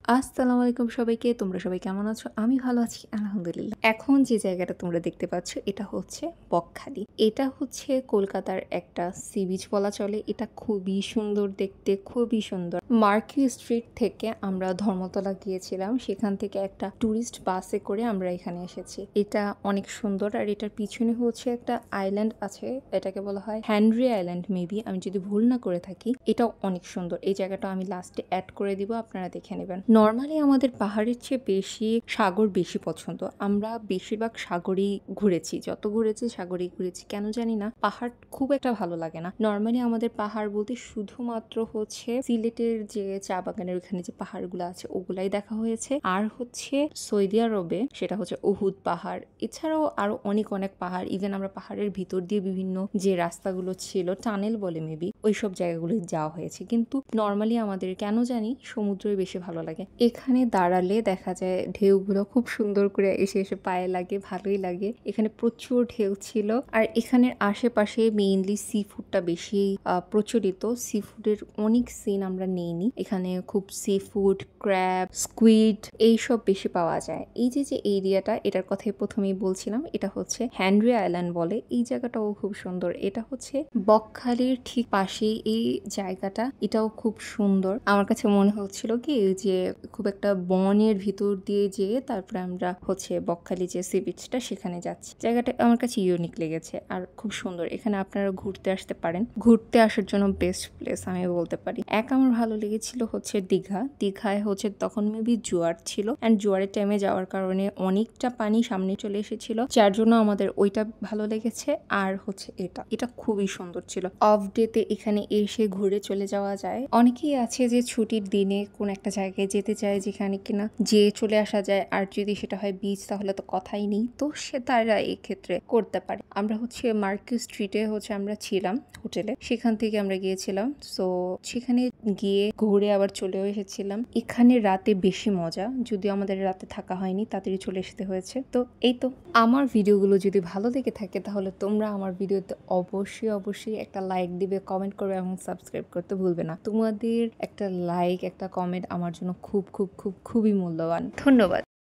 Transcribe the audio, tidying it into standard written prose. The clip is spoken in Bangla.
আসসালামু আলাইকুম সবাইকে। তোমরা সবাই কেমন আছো? আমি ভালো আছি আলহামদুলিল্লাহ। এখন যে জায়গাটা তোমরা দেখতে পাচ্ছ এটা হচ্ছে বকখালি। এটা হচ্ছে কলকাতার একটা সি বিচ বলা চলে। এটা খুবই সুন্দর দেখতে, খুবই সুন্দর। মার্কি স্ট্রিট থেকে আমরা ধর্মতলা গিয়েছিলাম। সেখান থেকে একটা টুরিস্ট বাসে করে আমরা এখানে এসেছি। এটা অনেক সুন্দর আর এটার পিছনে হচ্ছে একটা আইল্যান্ড আছে। এটাকে বলা হয় হেনরি আইল্যান্ড মেবি, আমি যদি ভুল না করে থাকি। এটাও অনেক সুন্দর। এই জায়গাটা আমি লাস্টে অ্যাড করে দিব, আপনারা দেখে নেবেন। নর্মালি আমাদের পাহাড়ের চেয়ে বেশি সাগর বেশি পছন্দ। আমরা বেশিরভাগ সাগরেই ঘুরেছি, যত ঘুরেছি সাগরেই ঘুরেছি। কেন জানি না পাহাড় খুব একটা ভালো লাগে না। নর্মালি আমাদের পাহাড় বলতে শুধুমাত্র হচ্ছে সিলেটের যে চা বাগানের ওখানে যে পাহাড়গুলো আছে ওগুলাই দেখা হয়েছে, আর হচ্ছে সৌদি আরবে সেটা হচ্ছে উহুদ পাহাড়। এছাড়াও আরো অনেক অনেক পাহাড়, ইভেন আমরা পাহাড়ের ভিতর দিয়ে বিভিন্ন যে রাস্তাগুলো ছিল, টানেল বলে মেবি, ওইসব জায়গাগুলো যাওয়া হয়েছে। কিন্তু নর্মালি আমাদের কেন জানি সমুদ্রই বেশি ভালো লাগে। এখানে দাঁড়ালে দেখা যায় ঢেউগুলো খুব সুন্দর করে এসে এসে পায়ে লাগে, ভালোই লাগে। এখানে প্রচুর ঢেউ ছিল। আর এখানের আশেপাশে মেইনলি সি ফুডটা বেশি প্রচলিত। সি ফুডের অনেক সিন আমরা নেইনি। এখানে খুব সি ফুড, ক্র্যাব, স্কুইড এইসব বেশি পাওয়া যায়। এই যে যে এরিয়াটা, এটার কথাই প্রথমেই বলছিলাম, এটা হচ্ছে হেনরি আইল্যান্ড বলে। এই জায়গাটাও খুব সুন্দর। এটা হচ্ছে বকখালির ঠিক পাশেই এই জায়গাটা। এটাও খুব সুন্দর। আমার কাছে মনে হচ্ছিল কি যে খুব একটা বনের ভিতর দিয়ে যেয়ে তারপরে আমরা হচ্ছে বকখালি যে সি বিচটা সেখানে যাচ্ছি। জায়গাটা আমার কাছে ইউনিক লেগেছে আর খুব সুন্দর। এখানে আপনারা ঘুরতে আসতে পারেন। ঘুরতে আসার জন্য বেস্ট প্লেস আমি বলতে পারি। আমার ভালো লেগেছিল হচ্ছে দীঘা। দীঘায় হচ্ছে তখন মেবি জোয়ার ছিল, অ্যান্ড জোয়ারের টাইমে যাওয়ার কারণে অনেকটা পানি সামনে চলে এসেছিল, যার জন্য আমাদের ওইটা ভালো লেগেছে। আর হচ্ছে এটা খুবই সুন্দর ছিল। অফ ডেতে এখানে এসে ঘুরে চলে যাওয়া যায়। অনেকেই আছে যে ছুটির দিনে কোন একটা জায়গায় যেতে চায় যেখানে কিনা যেয়ে চলে আসা যায়, আর যদি সেটা হয় বিচ তাহলে তো কথাই নেই। তো সে তারা এই ক্ষেত্রে করতে পারে। আমরা হচ্ছে মার্কিউ স্ট্রিটে হচ্ছে আমরা ছিলাম হোটেলে, সেখান থেকে আমরা গিয়েছিলাম। সো সেখানে গিয়ে ঘুরে আবার চলেও এসেছিলাম। এখানে রাতে বেশি মজা, যদিও আমাদের রাতে থাকা হয়নি, তাড়াতাড়ি চলে আসতে হয়েছে। তো এই তো, আমার ভিডিওগুলো যদি ভালো লেগে থাকে তাহলে তোমরা আমার ভিডিওতে অবশ্যই অবশ্যই একটা লাইক দিবে, কমেন্ট করবে এবং সাবস্ক্রাইব করতে ভুলবে না। তোমাদের একটা লাইক, একটা কমেন্ট আমার জন্য খুব খুব খুব খুবই মূল্যবান। ধন্যবাদ।